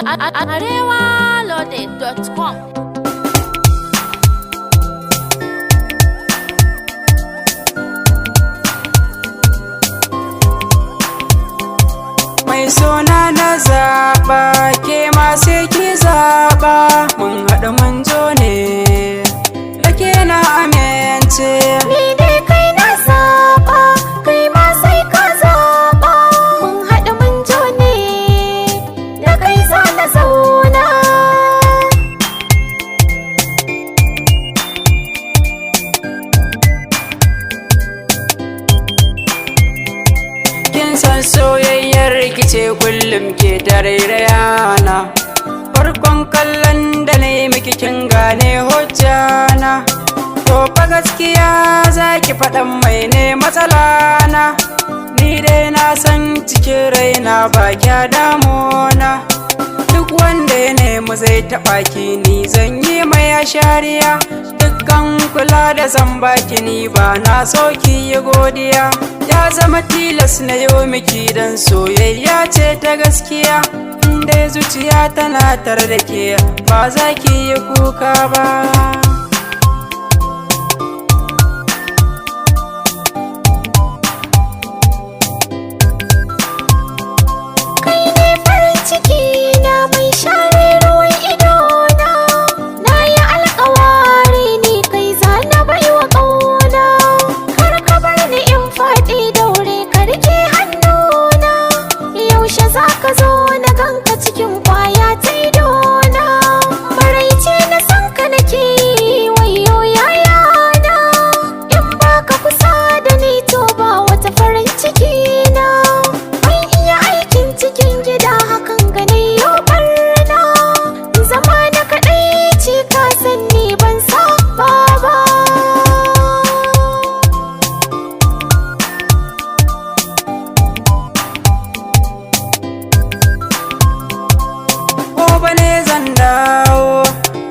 arewaloaded.com. Mai sona na zaɓa, ke ma sai ki zaɓa. Mun haɗu mun zo ne, da ke na amince. Ni dai kai na zaɓa, kai ma sai ka zaɓa. Mun haɗu mun zo ne, da kai za na zauna. Kin san soyayyar rikice kullum ke da rairayana. Farkon kallon da na yi miki kin gane hujjana. To fa gaskiya za ki faɗan mai ne matsalana. Ni dai na san cikin raina ba kya damuna. Duk wanda ya nemi zai taɓa ki ni zan yi mai ashariya. Dukkan kula da zan baki ni ba na so ki yi godiya. Ya zama tilas na yau miki dan soyayya ce ta gaskiya. Inda zuciya tana tare da ke ba za ki yi kuka ba. Kai ne farin ciki na mai share ruwan idona. Na yi alƙawari ni kai za na bai wa ƙauna. Kar ka bar ni in faɗi daure ka rike hannuna. Yaushe za ka zo na ganka cikin kwaya ta idona. Maraice na san ka nake yi wayo yayana. In ba ka kusa da ni to ba wata farin ciki na. Ban iya aikin cikin gida hakan gane yau barna. Zama na kaɗai ce ka san ni ban saba ba. Gobe ne zan dawo,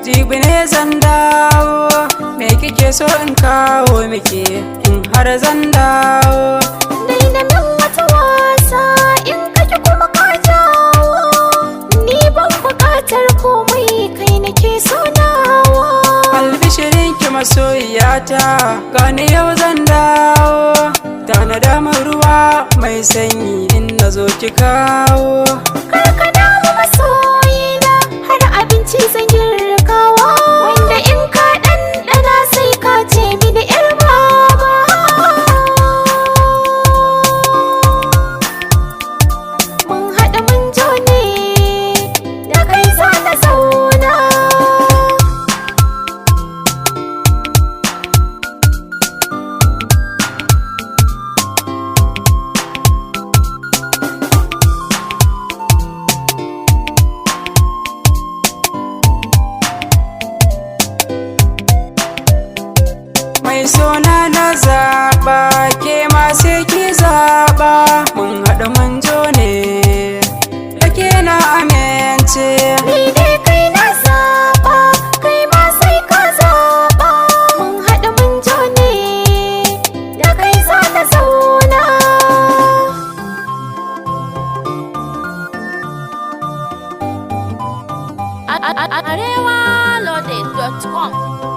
jibi ne zan dawo. Me kike so in kawo miki in har zan dawo? Daina min wata wasa in kake kuma ka jawo. Ni ban buƙatar komai kai nake so nawa. Albishirin ki masoyiyata, gani yau zan dawo. Tana damar ruwa mai sanyi in na zo ki kawo. Kar ka damu masoyina, har abinci zan girkawa. Wanda in ka ɗanɗana sai ka ce mini 'yar mama. Mun haɗu mun jo ne, da kai za na zauna. Mai sona na zaɓa, ke ma sai ki zaɓa. Mun haɗu mun zo ne, da ke na amince. Ni dai kai na zaɓa, kai ma sai ka zaɓa. Mun haɗu mun jo ne, da kai za na zauna. arewaloaded.com.